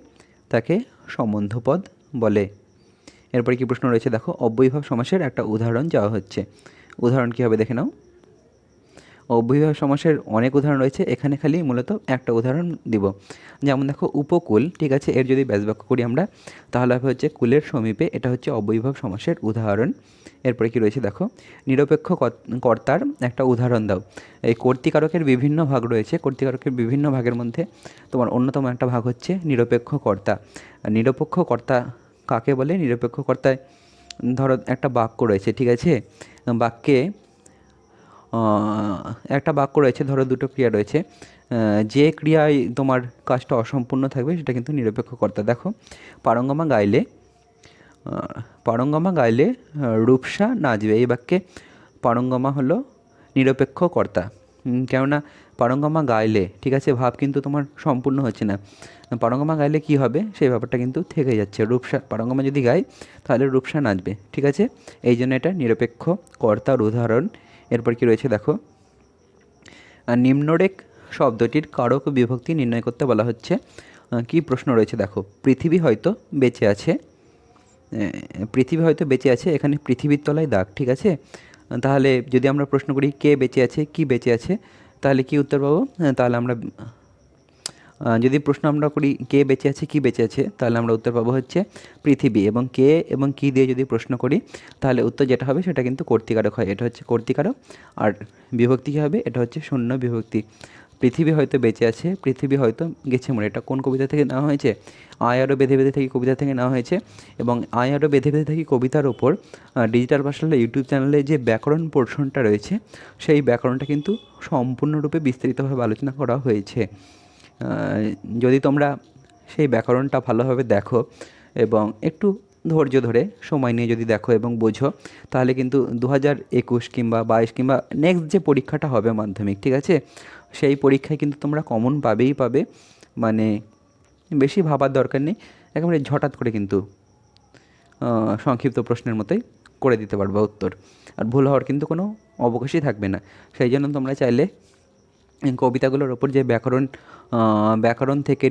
তাকে সম্বন্ধপদ বলে। এরপরে কি প্রশ্ন রয়েছে দেখো। অব্যয়ীভাব সমাসের একটা উদাহরণ চাওয়া হচ্ছে। উদাহরণ কী হবে দেখে নাও। অব্যয়ীভাব সমাসের অনেক উদাহরণ রয়েছে, এখানে খালি মূলত একটা উদাহরণ দিব। যেমন দেখো উপকূল, ঠিক আছে, এর যদি ব্যাসবাক্য করি আমরা, তাহলে হচ্ছে কুলের সমীপে। এটা হচ্ছে অব্যয়ীভাব সমাসের উদাহরণ। এরপরে কি রয়েছে দেখো। নিরপেক্ষ কর্তার একটা উদাহরণ দাও। এই কর্তৃকারকের বিভিন্ন ভাগ রয়েছে। কর্তৃকারকের বিভিন্ন ভাগের মধ্যে তোমার অন্যতম একটা ভাগ হচ্ছে নিরপেক্ষ কর্তা। নিরপেক্ষ কর্তা কাকে বলে? নিরপেক্ষ কর্তায় ধরো একটা বাক্য রয়েছে, ঠিক আছে, বাক্যে একটা বাক্য রয়েছে, ধরো দুটো ক্রিয়া রয়েছে। যে ক্রিয়ায় তোমার কাজটা অসম্পূর্ণ থাকবে সেটা কিন্তু নিরপেক্ষ কর্তা। দেখো পারঙ্গমা গাইলে পারঙ্গমা গাইলে রূপসা নাচবে, এই বাক্যে পারঙ্গমা হলো নিরপেক্ষ কর্তা। কেননা পারঙ্গমা গাইলে, ঠিক আছে, ভাব কিন্তু তোমার সম্পূর্ণ হচ্ছে না। পারঙ্গমা গাইলে কি হবে সেই ব্যাপারটা কিন্তু থেকে যাচ্ছে। রূপসা, পারঙ্গমা যদি গায় তাহলে রূপসা নাচবে, ঠিক আছে। এই জন্য এটা নিরপেক্ষ কর্তার উদাহরণ। এরপর কি রয়েছে দেখো। নিম্নরেখ শব্দটির কারক বিভক্তি নির্ণয় করতে বলা হচ্ছে। কি প্রশ্ন রয়েছে দেখো। পৃথিবী হয়তো বেঁচে আছে, পৃথিবী হয়তো বেঁচে আছে, এখানে পৃথিবীর তলায় দাগ, ঠিক আছে। তাহলে যদি আমরা প্রশ্ন করি কে বেঁচে আছে, কি বেঁচে আছে, তাহলে কি উত্তর পাবো? তাহলে আমরা যদি প্রশ্ন আমরা করি কে বেঁচে আছে, কি বেঁচে আছে, তাহলে আমরা উত্তর পাবো হচ্ছে পৃথিবী। এবং কে এবং কি দিয়ে যদি প্রশ্ন করি, তাহলে উত্তর যেটা হবে সেটা কিন্তু কর্তৃকারক হয়। এটা হচ্ছে কর্তৃকারক। আর বিভক্তি কী হবে? এটা হচ্ছে শূন্য বিভক্তি। পৃথিবী হয়তো বেঁচে আছে, পৃথিবী হয়তো গেছে মরে, এটা কোন কবিতা থেকে নেওয়া হয়েছে? আয় আরও বেঁধে বেঁধে থাকি কবিতা থেকে নেওয়া হয়েছে। এবং আয় আরও বেঁধে বেঁধে থাকি কবিতার ওপর ডিজিটাল পাঠশালা ইউটিউব চ্যানেলে যে ব্যাকরণ পোর্শনটা রয়েছে, সেই ব্যাকরণটা কিন্তু সম্পূর্ণরূপে বিস্তারিতভাবে আলোচনা করা হয়েছে। যদি তোমরা সেই ব্যাকরণটা ভালোভাবে দেখো এবং একটু ধৈর্য ধরে সময় নিয়ে যদি দেখো এবং বোঝো, তাহলে কিন্তু 2021 কিংবা 22 কিংবা নেক্সট যে পরীক্ষাটা হবে মাধ্যমিক, ঠিক আছে, সেই পরীক্ষায় কিন্তু তোমরা কমন পাবে। মানে বেশি ভাবার দরকার নেই, একেবারে হঠাৎ করে কিন্তু সংক্ষিপ্ত প্রশ্নের মতোই করে দিতে পারবে উত্তর। আর ভুল হওয়ার কিন্তু কোনো অবকাশই থাকবে না। সেই জন্য তোমরা চাইলে এই কবিতাগুলোর ওপর যে ব্যাকরণ থেকে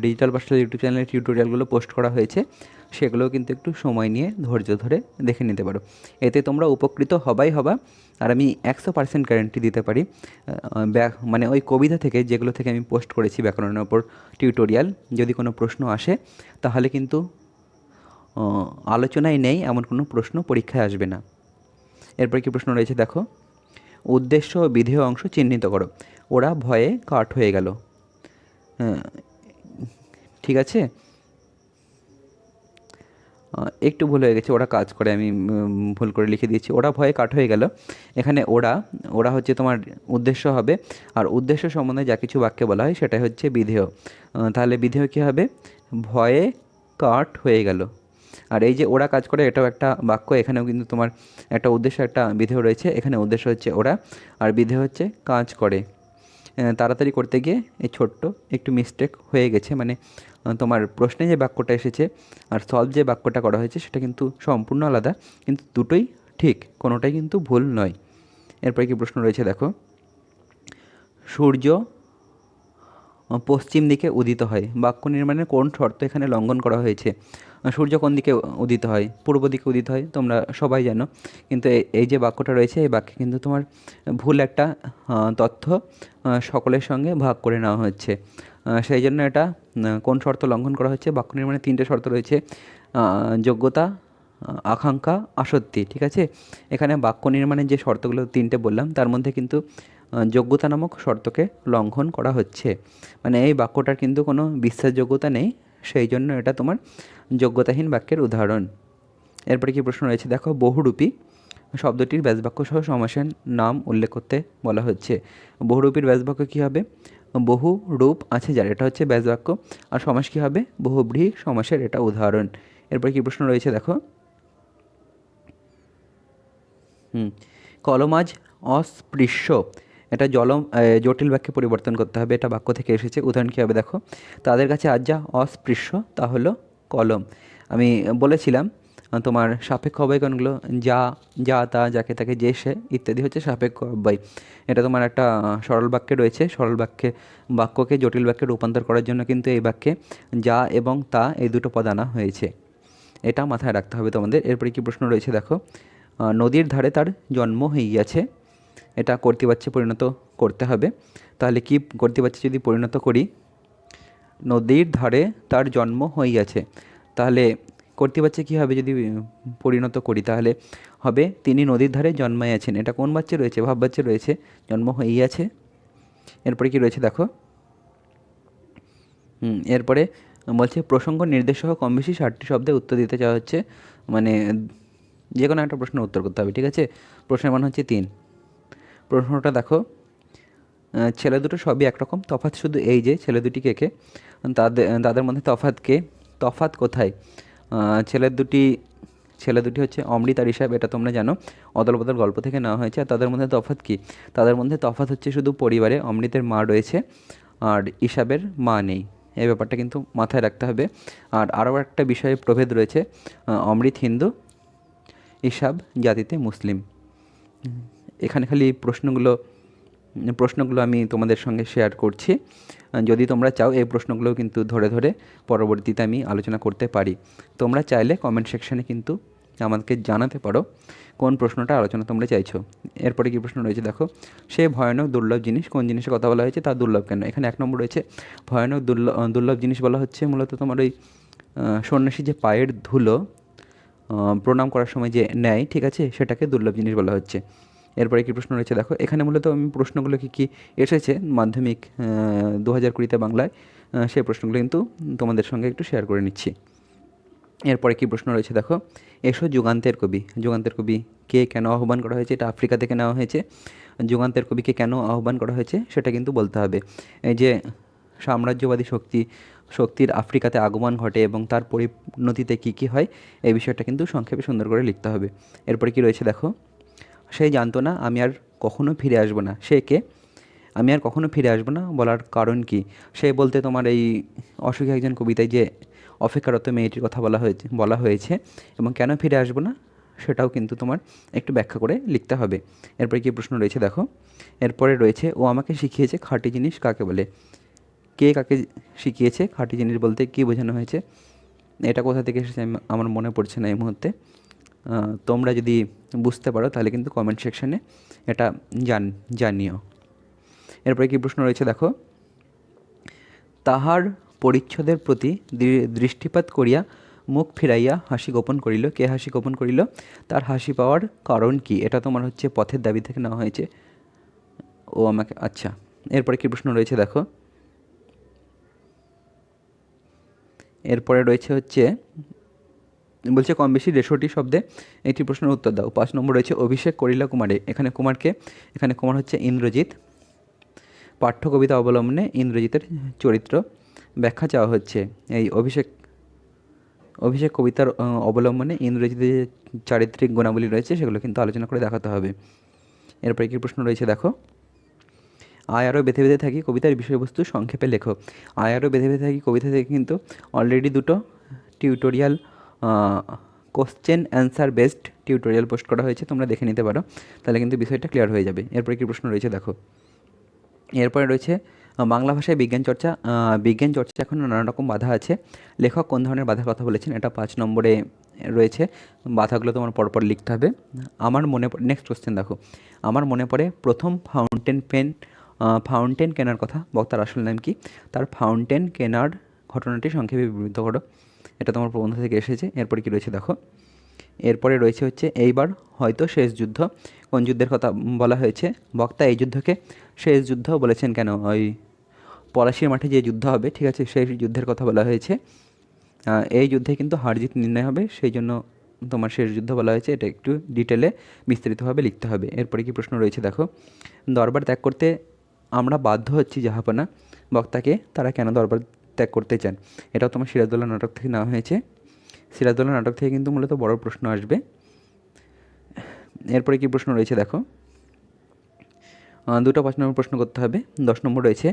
ডিজিটাল ভার্সাল ইউটিউব চ্যানেলে টিউটোরিয়ালগুলো পোস্ট করা হয়েছে, সেগুলোও কিন্তু একটু সময় নিয়ে ধৈর্য ধরে দেখে নিতে পারো। এতে তোমরা উপকৃত হবা। আর আমি 100% গ্যারেন্টি দিতে পারি, মানে ওই কবিতা থেকে, যেগুলো থেকে আমি পোস্ট করেছি ব্যাকরণের ওপর টিউটোরিয়াল, যদি কোনো প্রশ্ন আসে তাহলে কিন্তু আলোচনায় নেই এমন কোনো প্রশ্ন পরীক্ষায় আসবে না। এরপর কি প্রশ্ন রয়েছে দেখো, উদ্দেশ্য ও বিধেয় অংশ চিহ্নিত করো। ওরা ভয়ে কাঠ হয়ে গেল। ঠিক আছে, একটু ভুল হয়ে গেছে, ওরা কাজ করে, আমি ভুল করে লিখে দিয়েছি, ওরা ভয়ে কাঠ হয়ে গেল। এখানে ওরা হচ্ছে তোমার উদ্দেশ্য হবে, আর উদ্দেশ্য সম্বন্ধে যা কিছু বাক্যে বলা হয় সেটাই হচ্ছে বিধেয়। তাহলে বিধেয় কী হবে, ভয়ে কাঠ হয়ে গেল। আর এই যে ওরা কাজ করে, এটাও একটা বাক্য, এখানেও কিন্তু তোমার একটা উদ্দেশ্য একটা বিধেয় রয়েছে। এখানে উদ্দেশ্য হচ্ছে ওরা, আর বিধেয় হচ্ছে কাজ করে। তাড়াতাড়ি করতে গিয়ে এই ছোট্ট একটু মিস্টেক হয়ে গেছে, মানে তোমার প্রশ্নে যে বাক্যটা এসেছে আর সলভ যে বাক্যটা করা হয়েছে সেটা কিন্তু সম্পূর্ণ আলাদা, কিন্তু দুটোই ঠিক, কোনোটাই কিন্তু ভুল নয়। এরপরে কি প্রশ্ন রয়েছে দেখো, সূর্য পশ্চিম দিকে উদিত হয়, বাক্য নির্মাণের কোন শর্ত এখানে লঙ্ঘন করা হয়েছে? সূর্য কোন দিকে উদিত হয়? পূর্ব দিকে উদিত হয়, তোমরা সবাই জানো। কিন্তু এই যে বাক্যটা রয়েছে, এই বাক্যে কিন্তু তোমার ভুল একটা তথ্য সকলের সঙ্গে ভাগ করে নেওয়া হচ্ছে। সেই জন্য এটা কোন শর্ত লঙ্ঘন করা হচ্ছে? বাক্য নির্মাণে 3টে শর্ত রয়েছে, যোগ্যতা, আকাঙ্ক্ষা, আসক্তি। ঠিক আছে, এখানে বাক্য নির্মাণের যে শর্তগুলো 3টে বললাম, তার মধ্যে কিন্তু যোগ্যতা নামক শর্তকে লঙ্ঘন করা হচ্ছে, মানে এই বাক্যটার কিন্তু কোনো বিশ্বাসযোগ্যতা নেই, সেই জন্য এটা তোমার যোগ্যতাহীন বাক্যের উদাহরণ। এরপরে কি প্রশ্ন রয়েছে দেখো, বহুরূপী শব্দটির ব্যাসবাক্য সহ সমাসের নাম উল্লেখ করতে বলা হচ্ছে। বহুরূপীর ব্যাসবাক্য কী হবে? বহু রূপ আছে যার, এটা হচ্ছে ব্যাসবাক্য। আর সমাস কী হবে? বহুব্রীহি সমাসের এটা উদাহরণ। এরপরে কি প্রশ্ন রয়েছে দেখো, কলমাজ অস্পৃশ্য, এটা জটিল বাক্যে পরিবর্তন করতে হবে, এটা বাক্য থেকে এসেছে। উদাহরণ কী হবে দেখো, তাদের কাছে আজ যা অস্পৃশ্য তা হলো কলম। আমি বলেছিলাম তোমার সাপেক্ষ অব্যয়গুলো যা, যা, তা, যাকে তাকে, যে, সে ইত্যাদি হচ্ছে সাপেক্ষ অব্যয়। এটা তোমার একটা সরল বাক্যে রয়েছে, সরল বাক্যকে জটিল বাক্যে রূপান্তর করার জন্য কিন্তু এই বাক্যে যা এবং তা এই দুটো পদ আনা হয়েছে, এটা মাথায় রাখতে হবে তোমাদের। এরপরে কি প্রশ্ন রয়েছে দেখো, নদীর ধারে তার জন্ম হইয়াছে, এটা কর্তৃবাচ্যে পরিণত করতে হবে। তাহলে কি কর্তৃবাচ্যে যদি পরিণত করি, নদীর ধারে তার জন্ম হইয়াছে, তাহলে কর্তৃবাচ্যে কী হবে যদি পরিণত করি? তাহলে হবে তিনি নদীর ধারে জন্মাইয়াছেন। এটা কোন বাচ্চে রয়েছে? ভাব বাচ্চে রয়েছে, জন্ম হইয়াছে। এরপরে কি রয়েছে দেখো, এরপরে বলছে প্রসঙ্গ নির্দেশ সহ কম বেশি 60টি শব্দে উত্তর দিতে চাওয়া হচ্ছে, মানে যে কোনো একটা প্রশ্নের উত্তর করতে হবে। ঠিক আছে, প্রশ্নের মান হচ্ছে 3। প্রশ্নটা দেখো, ছেলে দুটো সবই একরকম, তফাৎ শুধু এই যে ছেলে দুটি কে কে, তাদের মধ্যে তফাৎ কোথায়? ছেলে দুটি হচ্ছে অমৃত আর ইসাব, এটা তোমরা জানো, অদল বদল গল্প থেকে নেওয়া হয়েছে। আর তাদের মধ্যে তফাৎ কী? তাদের মধ্যে তফাৎ হচ্ছে শুধু পরিবারে অমৃতের মা রয়েছে আর ইসাবের মা নেই, এই ব্যাপারটা কিন্তু মাথায় রাখতে হবে। আর আরও একটা বিষয়ে প্রভেদ রয়েছে, অমৃত হিন্দু, ইসাব জাতিতে মুসলিম। এখানে খালি প্রশ্নগুলো আমি তোমাদের সঙ্গে শেয়ার করছি, যদি তোমরা চাও এই প্রশ্নগুলো কিন্তু ধরে ধরে পরবর্তীতে আমি আলোচনা করতে পারি। তোমরা চাইলে কমেন্ট সেকশানে কিন্তু আমাকে জানাতে পারো কোন প্রশ্নটা আলোচনা তোমরা চাইছো। এরপরে কী প্রশ্ন রয়েছে দেখো, সে ভয়ানক দুর্লভ জিনিস, কোন জিনিসের কথা বলা হয়েছে, তা দুর্লভ কেন? এখানে 1 নম্বর রয়েছে, ভয়ানক দুর্লভ জিনিস বলা হচ্ছে মূলত তোমার ওই সন্ন্যাসী যে পায়ের ধুলো প্রণাম করার সময় যে নেয়, ঠিক আছে, সেটাকে দুর্লভ জিনিস বলা হচ্ছে। এরপরে কী প্রশ্ন রয়েছে দেখো, এখানে মূলত আমি প্রশ্নগুলো কী এসেছে মাধ্যমিক 2020-তে বাংলায়, সেই প্রশ্নগুলো কিন্তু তোমাদের সঙ্গে একটু শেয়ার করে নিচ্ছি। এরপরে কী প্রশ্ন রয়েছে দেখো, এসো যুগান্তের কবি। যুগান্তের কবি কে কেন আহ্বান করা হয়েছে? এটা আফ্রিকা থেকে নেওয়া হয়েছে। যুগান্তের কবিকে কেন আহ্বান করা হয়েছে সেটা কিন্তু বলতে হবে। এই যে সাম্রাজ্যবাদী শক্তির আফ্রিকাতে আগমন ঘটে এবং তার পরিণতিতে কী হয়, এই বিষয়টা কিন্তু সংক্ষেপে সুন্দর করে লিখতে হবে। এরপরে কী রয়েছে দেখো, সে জানতো না আমি আর কখনো ফিরে আসবো না। সে কে? আমি আর কখনো ফিরে আসবো না বলার কারণ কি? সে বলতে তোমার এই অসুখী একজন কবিতায় যে অপেক্ষারত মেয়েটির কথা বলা হয়েছে এবং কেন ফিরে আসবো না সেটাও কিন্তু তোমার একটু ব্যাখ্যা করে লিখতে হবে। এরপরে কী প্রশ্ন রয়েছে দেখো, এরপরে রয়েছে ও আমাকে শিখিয়েছে খাঁটি জিনিস কাকে বলে। কে কাকে শিখিয়েছে, খাঁটি জিনিস বলতে কী বোঝানো হয়েছে, এটা কোথা থেকে এসেছে আমার মনে পড়ছে না এই মুহূর্তে। তোমরা যদি বুঝতে পারো তাহলে কিন্তু কমেন্ট সেকশানে এটা জানিও। এরপরে কী প্রশ্ন রয়েছে দেখো, তাহার পরিচ্ছদের প্রতি দৃষ্টিপাত করিয়া মুখ ফিরাইয়া হাসি গোপন করিল। কে হাসি গোপন করিল, তার হাসি পাওয়ার কারণ কি, এটা তোমার হচ্ছে পথের দাবি থেকে নেওয়া হয়েছে। ও আমাকে, আচ্ছা এরপরে কী প্রশ্ন রয়েছে দেখো, এরপরে রয়েছে হচ্ছে বলছে কম বেশি 63 শব্দে একটি প্রশ্নের উত্তর দাও। 5 নম্বর রয়েছে অভিষেক করিল কুমারে। এখানে কুমারকে, এখানে কুমার হচ্ছে ইন্দ্রজিৎ। পাঠ্য কবিতা অবলম্বনে ইন্দ্রজিতের চরিত্র ব্যাখ্যা চাওয়া হচ্ছে। এই অভিষেক কবিতার অবলম্বনে ইন্দ্রজিতের যে চারিত্রিক গুণাবলী রয়েছে সেগুলো কিন্তু আলোচনা করে দেখাতে হবে। এরপরে কী প্রশ্ন রয়েছে দেখো, আয় আরও বেঁধে বেঁধে থাকি কবিতার বিষয়বস্তু সংক্ষেপে লেখো। আয় আরও বেঁধে বেঁধে থাকি কবিতা থেকে কিন্তু অলরেডি দুটো tutorial question answer based tutorial post করা হয়েছে, তোমরা দেখে নিতে পারো, তাহলে কিন্তু বিষয়টা ক্লিয়ার হয়ে যাবে। এরপরে কী প্রশ্ন রয়েছে দেখো, এরপরে রয়েছে বাংলা ভাষায় বিজ্ঞান চর্চা। বিজ্ঞান চর্চা এখন নানা রকম বাধা আছে, লেখক কোন ধরনের বাধার কথা বলেছেন, এটা 5 নম্বরে রয়েছে। বাধাগুলো তোমার পরপর লিখতে হবে। আমার মনে পড়ে, নেক্সট কোশ্চেন দেখো, আমার মনে পড়ে প্রথম ফাউন্টেন কেনার কথা, বক্তার আসল নাম কি, তার ফাউন্টেন কেনার ঘটনাটি সংক্ষেপে বিবৃত করো, এটা তোমার প্রবন্ধ থেকে এসেছে। এরপরে কী রয়েছে দেখো, এরপরে রয়েছে হচ্ছে এইবার হয়তো শেষ যুদ্ধ, কোন যুদ্ধের কথা বলা হয়েছে, বক্তা এই যুদ্ধকে শেষ যুদ্ধ বলেছেন কেন, ওই পলাশির মাঠে যে যুদ্ধ হবে, ঠিক আছে, সেই যুদ্ধের কথা বলা হয়েছে। এই যুদ্ধে কিন্তু হার জিত নির্ণয় হবে, সেই জন্য তোমার শেষ যুদ্ধ বলা হয়েছে, এটা একটু ডিটেলে বিস্তারিতভাবে লিখতে হবে। এরপরে কি প্রশ্ন রয়েছে দেখো, দরবার ত্যাগ করতে আমরা বাধ্য হচ্ছি জাহাপনা, বক্তাকে তারা কেন দরবার ত্যাগ করতে চান, এটাও তোমার সিরাজদৌল্লা নাটক থেকে নেওয়া হয়েছে। সিরাজদৌল্লা নাটক থেকে কিন্তু মূলত বড় প্রশ্ন আসবে। এরপরে কি প্রশ্ন রয়েছে দেখো, দুটো 5 নম্বর প্রশ্ন করতে হবে। 10 নম্বর রয়েছে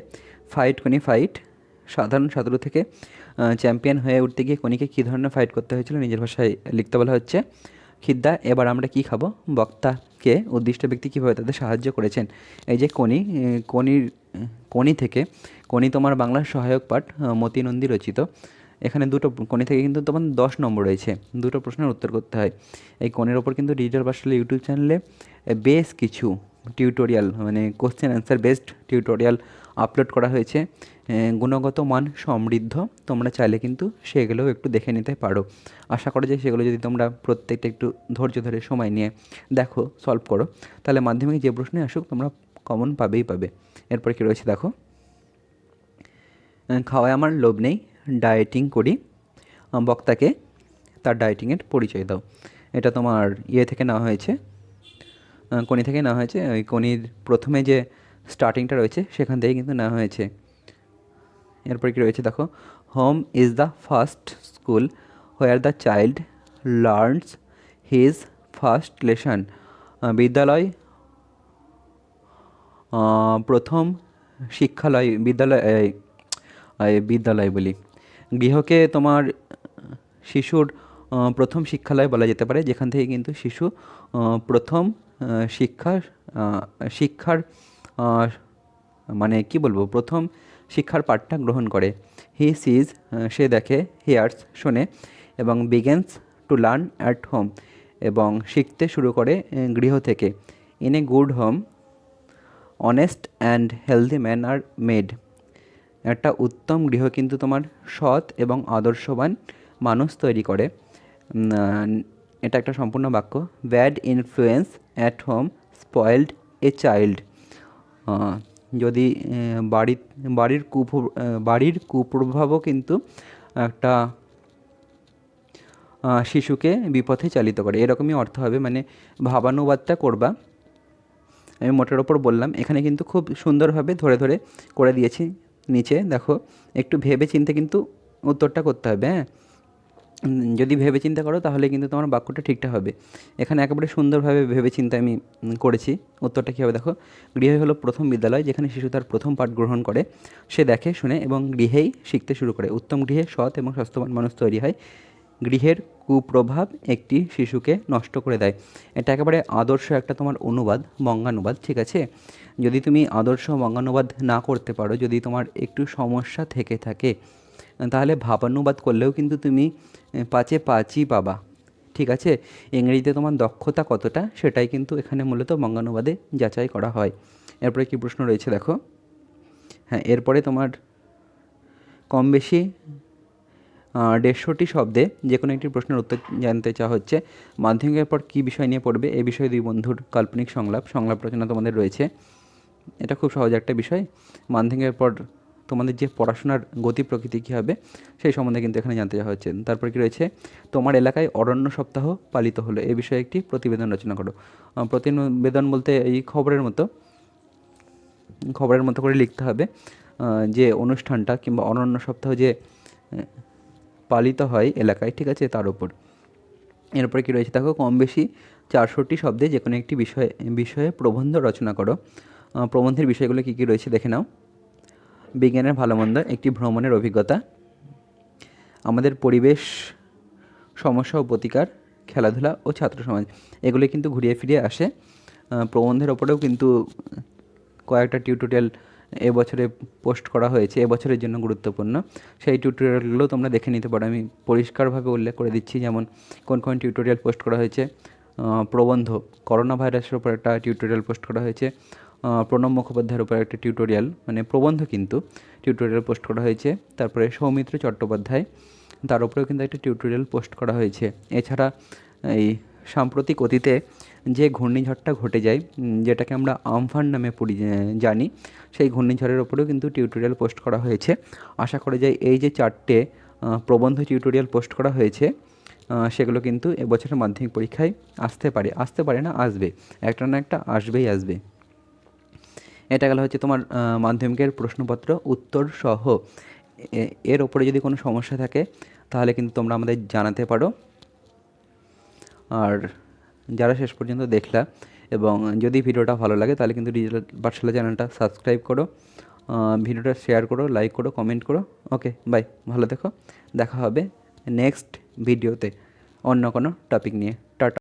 ফাইট কোনি ফাইট, সাধারণ সাঁতারু থেকে চ্যাম্পিয়ন হয়ে উঠতে গিয়ে কোনিকে কী ধরনের ফাইট করতে হয়েছিল, নিজের ভাষায় লিখতে বলা হচ্ছে। খিদ্দা এবার আমরা কি খাবো, বক্তাকে উদ্দিষ্ট ব্যক্তি কীভাবে তাদের সাহায্য করেছেন। এই যে কোনি থেকে, কোনি তোমার বাংলার সহায়ক পাঠ মতি নন্দী রচিত। এখানে দুটো কোনি থেকে কিন্তু তোমার 10 নম্বর রয়েছে, দুটো প্রশ্নের উত্তর করতে হয়। এই কোণের ওপর কিন্তু ডিজিটাল পাঠশালা ইউটিউব চ্যানেলে বেশ কিছু টিউটোরিয়াল, মানে question answer based tutorial upload করা হয়েছে, গুণগত মান সমৃদ্ধ। তোমরা চাইলে কিন্তু সেগুলোও একটু দেখে নিতে পারো। আশা করা যায় সেগুলো যদি তোমরা প্রত্যেকটা একটু ধৈর্য ধরে সময় নিয়ে দেখো, সলভ করো, তাহলে মাধ্যমিকে যে প্রশ্নে আসুক তোমরা কমন পাবে। এরপর কি রয়েছে দেখো, খাওয়ায় আমার লোভ নেই, ডায়েটিং করি, বক্তাকে তার ডায়েটিংয়ের পরিচয় দাও। এটা তোমার থেকে নেওয়া হয়েছে, কোনি থেকে নেওয়া হয়েছে। ওই কোনির প্রথমে যে স্টার্টিংটা রয়েছে সেখান থেকে কিন্তু নেওয়া হয়েছে। এরপর কি রয়েছে দেখো, home is the first school where the child learns his first lesson. বিদ্যালয় প্রথম শিক্ষালয়, বিদ্যালয় বলি, গৃহকে তোমার শিশুর প্রথম শিক্ষালয় বলা যেতে পারে, যেখান থেকে কিন্তু শিশু প্রথম শিক্ষার মানে কি বলবো, প্রথম শিক্ষার পাঠটা গ্রহণ করে। হি সিজ সে দেখে, হিয়ার্স শোনে, এবং begins to learn at home এবং শিখতে শুরু করে গৃহ থেকে। In a good home honest and healthy man are made. একটা উত্তম গৃহ কিন্তু তোমার সৎ এবং আদর্শবান মানুষ তৈরি করে। এটা একটা সম্পূর্ণ বাক্য। Bad influence at home spoiled a child. যদি বাড়ির কুপ্রভাবও কিন্তু একটা শিশুকে বিপথে চালিত করে, এরকমই অর্থ হবে। মানে ভাবানুবাদটা করবা, আমি মোটের ওপর বললাম, এখানে কিন্তু খুব সুন্দরভাবে ধরে ধরে করে দিয়েছি। নিচে দেখো, একটু ভেবে চিন্তে কিন্তু উত্তরটা করতে হবে। হ্যাঁ, যদি ভেবে চিন্তা করো তাহলে কিন্তু তোমার বাক্যটা ঠিকঠাক হবে। এখানে একেবারে সুন্দরভাবে ভেবে চিন্তা আমি করেছি। উত্তরটা কী হবে দেখো, গৃহই হলো প্রথম বিদ্যালয় যেখানে শিশু তার প্রথম পাঠ গ্রহণ করে, সে দেখে শুনে এবং গৃহেই শিখতে শুরু করে। উত্তম গৃহে সৎ এবং স্বাস্থ্যবান মানুষ তৈরি হয়। গৃহের কুপ্রভাব একটি শিশুকে নষ্ট করে দেয়। এটা একেবারে আদর্শ একটা তোমার অনুবাদ, বঙ্গানুবাদ, ঠিক আছে? যদি তুমি আদর্শ বঙ্গানুবাদ না করতে পারো, যদি তোমার একটু সমস্যা থেকে থাকে, তাহলে ভাবানুবাদ করলেও কিন্তু তুমি পাঁচে পাঁচই পাবা, ঠিক আছে? ইংরেজিতে তোমার দক্ষতা কতটা সেটাই কিন্তু এখানে মূলত বঙ্গানুবাদে যাচাই করা হয়। এরপরে কী প্রশ্ন রয়েছে দেখো। হ্যাঁ, এরপরে তোমার কম বেশি 150টি শব্দে যে কোনো একটি প্রশ্নের উত্তর জানতে চাওয়া হচ্ছে। মাধ্যমিকের পর কী বিষয় নিয়ে পড়বে? এ বিষয়ে দুই বন্ধুর কাল্পনিক সংলাপ রচনা তোমাদের রয়েছে। এটা খুব সহজ একটা বিষয়। মাধ্যমিকের পর তোমাদের যে পড়াশোনার গতি প্রকৃতি কী হবে সেই সম্বন্ধে কিন্তু এখানে জানতে চাওয়া হচ্ছে। তারপর কী রয়েছে? তোমার এলাকায় অরণ্য সপ্তাহ পালিত হলো, এ বিষয়ে একটি প্রতিবেদন রচনা করো। প্রতিবেদন বলতে এই খবরের মতো করে লিখতে হবে যে অনুষ্ঠানটা কিংবা অরণ্য সপ্তাহ যে পালিত হয় এলাকায়, ঠিক আছে, তার উপর। এরপরে কী রয়েছে দেখো, কম বেশি 400টি শব্দে যে কোনো একটি বিষয়ে প্রবন্ধ রচনা করো। প্রবন্ধের বিষয়গুলো কী কী রয়েছে দেখে নাও। বিজ্ঞানের ভালো মন্দ, একটি ভ্রমণের অভিজ্ঞতা, আমাদের পরিবেশ, সমস্যা ও প্রতিকার, খেলাধুলা ও ছাত্র সমাজ, এগুলি কিন্তু ঘুরিয়ে ফিরিয়ে আসে। প্রবন্ধের ওপরেও কিন্তু কয়েকটা টিউটোরিয়াল এবছরে পোস্ট করা হয়েছে, এবছরের জন্য গুরুত্বপূর্ণ। সেই টিউটোরিয়ালগুলো তোমরা দেখে নিতে পারো। আমি পরিষ্কারভাবে উল্লেখ করে দিচ্ছি যেমন কোন কোন টিউটোরিয়াল পোস্ট করা হয়েছে। প্রবন্ধ, করোনা ভাইরাসের উপর একটা টিউটোরিয়াল পোস্ট করা হয়েছে। প্রণব মুখোপাধ্যায়ের উপর একটা টিউটোরিয়াল, মানে প্রবন্ধ কিন্তু টিউটোরিয়াল পোস্ট করা হয়েছে। তারপরে সৌমিত্র চট্টোপাধ্যায়, তার উপরেও কিন্তু একটা টিউটোরিয়াল পোস্ট করা হয়েছে। এছাড়া এই সাম্প্রতিক অতীতে যে ঘূর্ণিঝড়টা ঘটে যায়, যেটাকে আমরা আমফান নামে জানি, সেই ঘূর্ণিঝড়ের ওপরেও কিন্তু টিউটোরিয়াল পোস্ট করা হয়েছে। আশা করা যায় এই যে 4টে প্রবন্ধ টিউটোরিয়াল পোস্ট করা হয়েছে, সেগুলো কিন্তু এবছরের মাধ্যমিক পরীক্ষায় আসতে পারে না, আসবে, একটা না একটা আসবে। এটা গেল হচ্ছে তোমার মাধ্যমিকের প্রশ্নপত্র উত্তর সহ। এর ওপরে যদি কোনো সমস্যা থাকে তাহলে কিন্তু তোমরা আমাদের জানাতে পারো। আর যারা শেষ পর্যন্ত দেখলা এবং যদি ভিডিওটা ভালো লাগে তাহলে কিন্তু ডিজিটাল পাঠশালা চ্যানেলটা সাবস্ক্রাইব করো, ভিডিওটা শেয়ার করো, লাইক করো, কমেন্ট করো। ওকে, বাই, ভালো দেখো, দেখা হবে নেক্সট ভিডিওতে অন্য কোনো টপিক নিয়ে। টাটা।